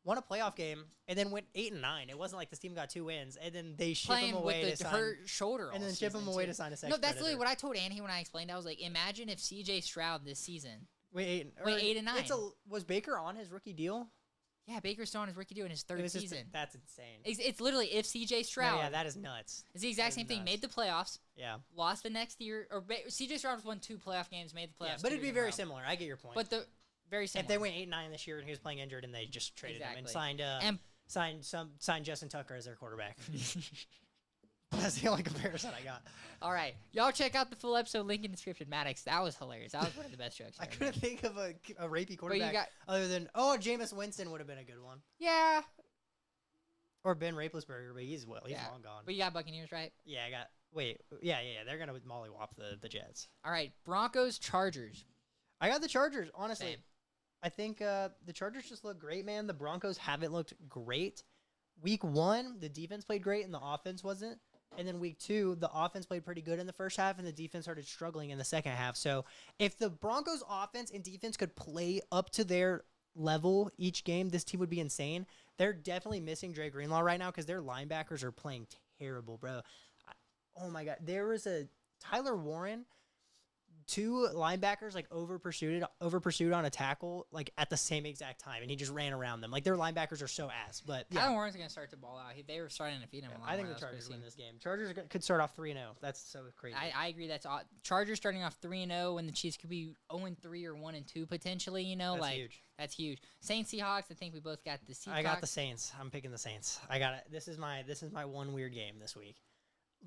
won a playoff game and then went 8-9. It wasn't like this team got 2 wins and then they ship Playing him away with to the sign. hurt shoulder, and all then ship him season, away too. to sign a sex No, that's predator. literally what I told Annie when I explained. I was like, imagine if C.J. Stroud this season. Wait, 8-9. Was Baker on his rookie deal? Yeah, Baker's still on his rookie deal in his It third was just- season. that's insane. It's literally if C.J. Stroud. No, yeah, that is nuts. It's the exact that same is thing. nuts. Made the playoffs, Yeah, lost the next year. Or C.J. Stroud won 2 playoff games, made the playoffs. yeah, 2 but it'd years be in a very row. similar. I get your point. But the very similar. if they went 8-9 this year and he was playing injured and they just traded him and signed Justin Tucker as their quarterback. That's the only comparison I got. All right, y'all check out the full episode. Link in the description. Maddox, that was hilarious. That was one of the best jokes. I ever couldn't made. think of a rapey But you quarterback got other than Jameis Winston would have been a good one, yeah, or Ben Roethlisberger, but he's yeah. long gone. But you got Buccaneers right. Yeah, they're gonna mollywop the Jets. All right, Broncos Chargers. I got the Chargers. Honestly, Same. I think the Chargers just look great, man. The Broncos haven't looked great. Week 1, the defense played great and the offense wasn't. And then week 2, the offense played pretty good in the first half and the defense started struggling in the second half. So if the Broncos offense and defense could play up to their level each game, this team would be insane. They're definitely missing Dre Greenlaw right now because their linebackers are playing terrible, bro. Oh my God. There was a Tyler Warren two linebackers like over pursued on a tackle like at the same exact time, and he just ran around them. Like their linebackers are so ass. But yeah, Kyler Warren's gonna start to ball out. They were starting to feed him a lot. I think more the this Chargers preseason. win this game. Chargers could start off 3-0. That's so crazy. I agree. That's odd. Chargers starting off 3-0 when the Chiefs could be 0-3 or 1-2 potentially. You know, That's like huge. that's huge. Saints Seahawks. I think we both got the Seahawks. I got the Saints. I'm picking the Saints. I got it. This is my one weird game this week.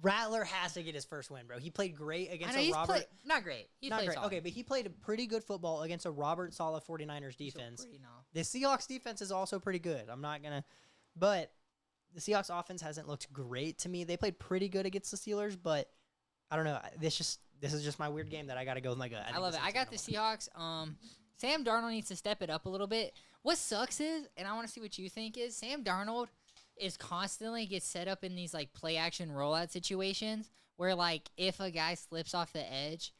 Rattler has to get his first win, bro. He played great against Robert. Not great. He Not played great. solid. Okay, but he played a pretty good football against a Robert Saleh 49ers He's defense. pretty, no. The Seahawks defense is also pretty good. I'm not gonna, but the Seahawks offense hasn't looked great to me. They played pretty good against the Steelers, but I don't know. This is just my weird game that I got to go with my gut. I love it. I got the Seahawks. Sam Darnold needs to step it up a little bit. What sucks is, and I want to see what you think is, Sam Darnold is constantly gets set up in these like play action rollout situations where like if a guy slips off the edge,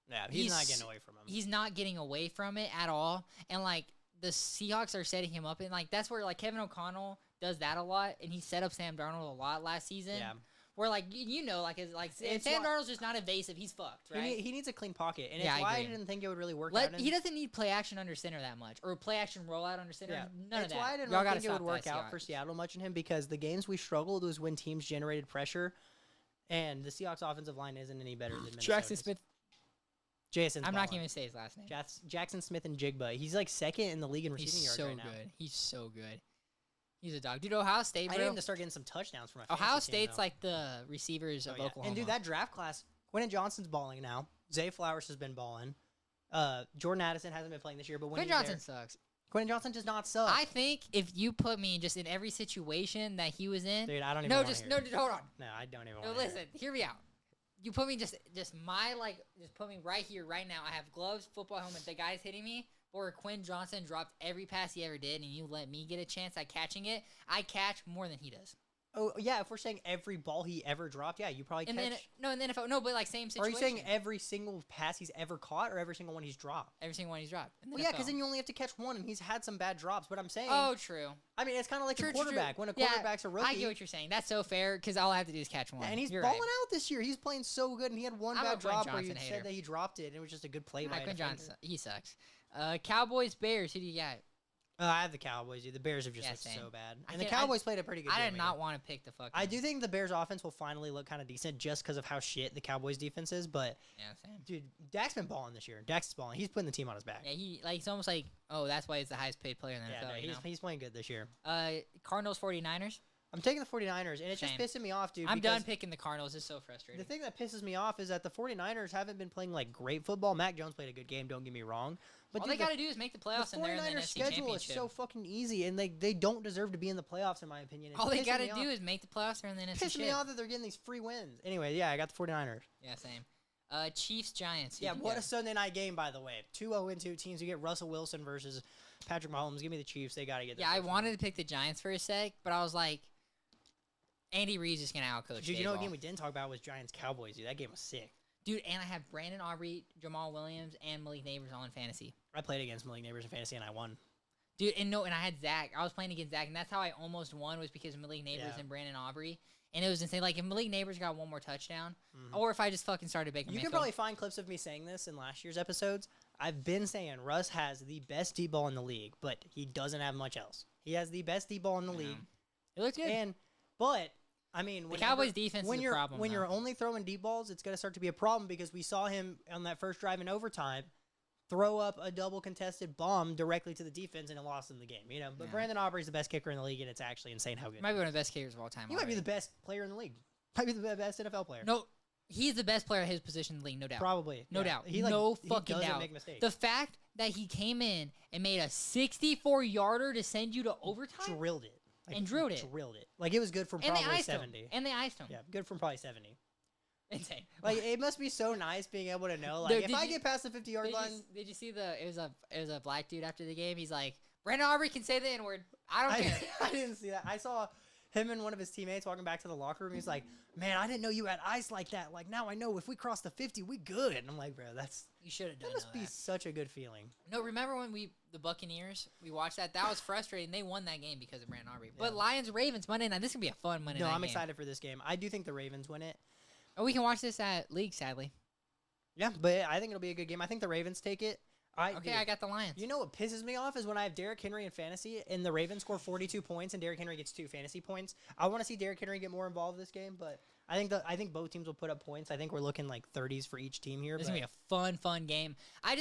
Yeah, he's not getting away from him. he's not getting away from it at all. And like the Seahawks are setting him up, and like that's where like Kevin O'Connell does that a lot, and he set up Sam Darnold a lot last season. Yeah. Where like you know like It's Sam why- Darnold's just not evasive. He's fucked, right? He needs a clean pocket, and Yeah, it's I why I agree. didn't think it would really work out. He doesn't need play action under center that much, or play action rollout under center. Yeah, None of it's that. why I didn't Y'all really gotta think it would stop work that, out for Seahawks. Seattle much in him because the games we struggled was when teams generated pressure, and the Seahawks offensive line isn't any better than Minnesota's. Jackson Smith. Jason's I'm not balling. going to say his last name. Jackson Smith and Jigba. He's like second in the league in He's receiving yards so right now. good. He's so good. He's a dog. Dude, Ohio State, I bro. need him to start getting some touchdowns for my Ohio fantasy team, State's though. like the receivers of Oh, yeah. Oklahoma. And dude, that draft class, Quentin Johnson's balling now. Zay Flowers has been balling. Jordan Addison hasn't been playing this year, but when Quinn he's Johnson there, sucks. Quentin Johnson does not suck. I think if you put me just in every situation that he was in, Dude, I don't even no, wanna just hear no, it. just hold on. No, I don't even No, want to. listen, hear me out. You put me just my like, just put me right here, right now. I have gloves, football helmet. The guy's hitting me. Or Quinn Johnson dropped every pass he ever did, and you let me get a chance at catching it. I catch more than he does. Oh, yeah, if we're saying every ball he ever dropped, yeah, you probably And catch. then and then if but like same Or are situation. you saying every single pass he's ever caught or every single one he's dropped? every single one he's dropped? in the Well, yeah, because NFL. then you only have to catch one, and he's had some bad drops. But I'm saying, Oh, true. I mean, it's kind of like True, a true, true. quarterback. When a Yeah, quarterback's a rookie, I get what you're saying. That's so fair because all I have to do is catch one. yeah, and he's You're balling right. out this year. He's playing so good, and he had one I'm a bad Quinn drop where you Johnson hater. said that he dropped it, and it was just a good play by a Quinn defender. Johnson, he sucks. Cowboys, Bears. Who do you got? I have the Cowboys, dude. The Bears have just Yeah, looked same. so bad. I And the can't- Cowboys played a pretty good game. I did not again. want to pick the fucking. I do think the Bears' offense will finally look kind of decent just because of how shit the Cowboys' defense is. But, Yeah, same. dude, Dak's been balling this year. Dak's balling. He's putting the team on his back. Yeah, he's almost like, oh, that's why he's the highest paid player in the Yeah, NFL. no, you know? he's playing good this year. Cardinals, 49ers. I'm taking the 49ers, and it's just Same. pissing me off, dude. I'm because done picking the Cardinals. It's so frustrating. The thing that pisses me off is that the 49ers haven't been playing, like, great football. Mac Jones played a good game, don't get me wrong. But all dude, they got to do is make the the playoffs, and they're in the 49ers NFC schedule is Championship. so fucking easy, and they don't deserve to be in the playoffs, in my opinion. It's all they pissing got to me do off. is make the playoffs, they're in the NFC. Pissing me shit. off that they're getting these free wins. Anyway, yeah, I got the 49ers. Yeah, same. Chiefs, Giants. Who Yeah, do you what a got? Sunday night game, by the way. 2-0-2 teams. You get Russell Wilson versus Patrick Mahomes. Give me the Chiefs. They got to get Yeah, I wanted to pick the Giants for a sec, but I was like, Andy Reid's just gonna outcoach. Dude, you know what Daboll. game we didn't talk about was Giants-Cowboys, dude. That game was sick. Dude, and I have Brandon Aubrey, Jamal Williams, and Malik Neighbors all in fantasy. I played against Malik Neighbors in fantasy, and I won. Dude, and I had Zach. I was playing against Zach, and that's how I almost won was because of Malik Neighbors Yeah. and Brandon Aubrey. And it was insane. Like, if Malik Neighbors got one more touchdown, Mhm. or if I just fucking started Baker You can Mayfield. probably find clips of me saying this in last year's episodes. I've been saying Russ has the best deep ball in the league, but he doesn't have much else. He has the best deep ball in the I know. league. It looked good. But I mean, The whenever- Cowboys' defense when is a you're problem, when though. you're only throwing deep balls, it's going to start to be a problem because we saw him on that first drive in overtime throw up a double contested bomb directly to the defense and it lost them the game. You know, but Yeah. Brandon Aubrey's the best kicker in the league, and it's actually insane how good. might be one of the best kickers of all time. He might be already. the best player in the league. Might be the best NFL player. No, he's the best player at his position in the league, no doubt. Probably. No yeah. doubt. He, like, No he fucking doesn't doubt. make mistakes. The fact that he came in and made a 64-yarder to send you to overtime, drilled it. And drilled it. Drilled it. Like, it was good from and they probably iced 70. him, and they iced him. Yeah, good from probably 70. Insane. Like, it must be so nice being able to know, like, Dude, if did I you- get past the 50-yard line, Did you see it was a black dude after the game. He's like, Brandon Aubrey can say the N-word. I don't care. I didn't see that. I saw him and one of his teammates walking back to the locker room. He's like, man, I didn't know you had ice like that. Like, now I know if we cross the 50, we good. And I'm like, bro, You should have done that must be such a good feeling. No, remember when the Buccaneers, we watched that? That was frustrating. They won that game because of Brandon Aubrey. But Yeah. Lions-Ravens Monday night, this is going to be a fun Monday No, night I'm game. excited for this game. I do think the Ravens win it. Oh, we can watch this at League, sadly. Yeah, but I think it'll be a good game. I think the Ravens take it. Okay, Dude, I got the Lions. you know what pisses me off is when I have Derrick Henry in fantasy and the Ravens score 42 points and Derrick Henry gets 2 fantasy points. I want to see Derrick Henry get more involved this game, but I think both teams will put up points. I think we're looking like 30s for each team here. This is gonna be a fun game.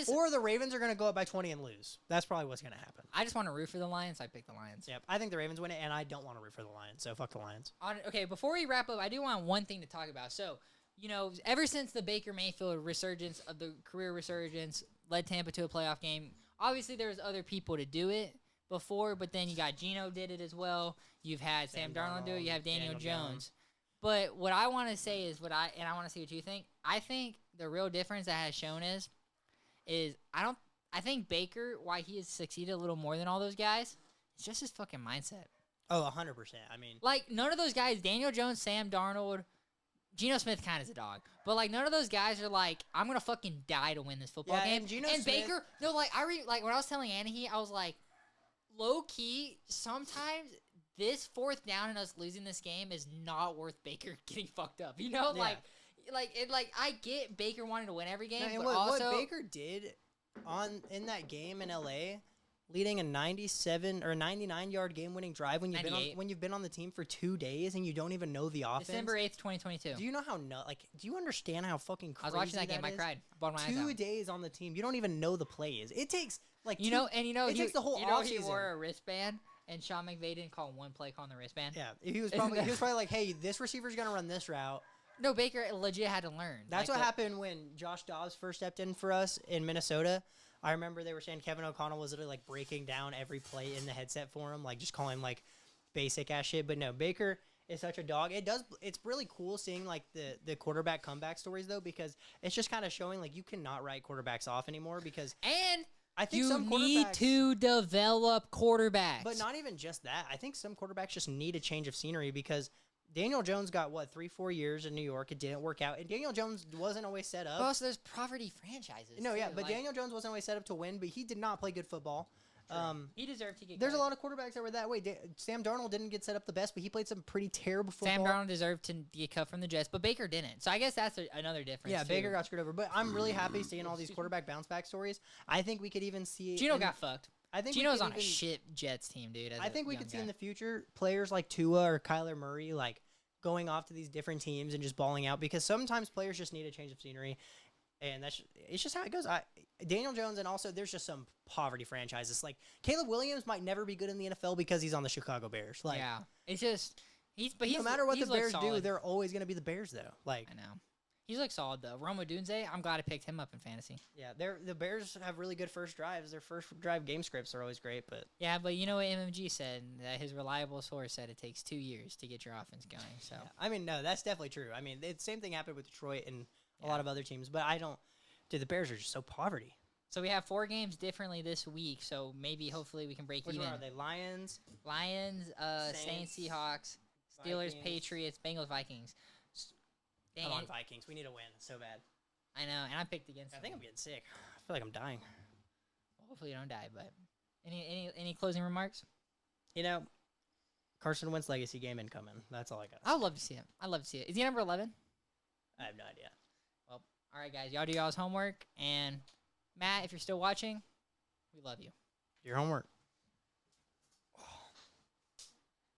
Or the Ravens are going to go up by 20 and lose. That's probably what's going to happen. I just want to root for the Lions. So I pick the Lions. Yep, I think the Ravens win it, and I don't want to root for the Lions, so fuck the Lions. Okay, before we wrap up, I do want one thing to talk about. So, ever since the Baker Mayfield resurgence of the career resurgence led Tampa to a playoff game, obviously there was other people to do it before, but then you got Geno did it as well. You've had Sam Darnold do it. You have Daniel Jones. But what I want to say is I want to see what you think. I think the real difference that has shown is I think Baker, why he has succeeded a little more than all those guys, it's just his fucking mindset. Oh, 100%. I mean, like, none of those guys, Daniel Jones, Sam Darnold, Geno Smith kind of is a dog. But, like, none of those guys are like, I'm going to fucking die to win this football game. And Baker, no, like, when I was telling Anahi, I was like, low-key, sometimes this fourth down and us losing this game is not worth Baker getting fucked up. Yeah. I get Baker wanting to win every game, and but what Baker did in that game in LA, leading a 97 or 99-yard game-winning drive when you've been on the team for 2 days and you don't even know the offense. December 8th, 2022. Do you know how do you understand how fucking crazy I was watching that game. I cried. I bawled my eyes out. 2 days on the team. You don't even know the plays. It takes it takes the whole offseason. He wore a wristband, and Sean McVay didn't call one play calling the wristband. Yeah, he was probably like, hey, this receiver's gonna run this route. No, Baker legit had to learn. That's what happened when Josh Dobbs first stepped in for us in Minnesota. I remember they were saying Kevin O'Connell was literally like breaking down every play in the headset for him, like just calling him like basic ass shit. But no, Baker is such a dog. It's really cool seeing like the quarterback comeback stories though, because it's just kind of showing like you cannot write quarterbacks off anymore because I think some quarterbacks need to develop quarterbacks. But not even just that. I think some quarterbacks just need a change of scenery because Daniel Jones got 3-4 years in New York. It didn't work out, and Daniel Jones wasn't always set up. But also, there's poverty franchises. No, yeah, but Daniel Jones wasn't always set up to win. But he did not play good football. He deserved to get. There's a lot of quarterbacks that were that way. Sam Darnold didn't get set up the best, but he played some pretty terrible football. Sam Darnold deserved to get cut from the Jets, but Baker didn't. So I guess that's another difference. Yeah, too. Baker got screwed over. But I'm really happy seeing all these quarterback bounce back stories. I think we could even see. Geno got fucked. I think Geno's on a shit Jets team, dude. I think we could see in the future players like Tua or Kyler Murray like going off to these different teams and just balling out because sometimes players just need a change of scenery. And it's just how it goes. Daniel Jones, and also there's just some poverty franchises. Like Caleb Williams might never be good in the NFL because he's on the Chicago Bears. Like, yeah, it's just no matter what the Bears do, they're always gonna be the Bears though. Like I know. He's like solid though. Roma Dunze, I'm glad I picked him up in fantasy. Yeah, the Bears have really good first drives. Their first drive game scripts are always great, but yeah, but you know what MMG said? That his reliable source said it takes 2 years to get your offense going. So yeah. I mean, no, that's definitely true. I mean, the same thing happened with Detroit and a lot of other teams, but dude, the Bears are just so poverty. So we have 4 games differently this week. So maybe hopefully we can break Which even. one are they? Lions, Saints, Seahawks, Steelers, Vikings. Patriots, Bengals, Vikings. Come on, Vikings. We need a win so bad. I know, and I picked against. I think I'm getting sick. I feel like I'm dying. Well, hopefully you don't die. But any closing remarks? You know, Carson Wentz legacy game incoming. That's all I got. I would love to see it. I'd love to see it. Is he number 11? I have no idea. Well, all right, guys. Y'all do y'all's homework. And Matt, if you're still watching, we love you. Your homework.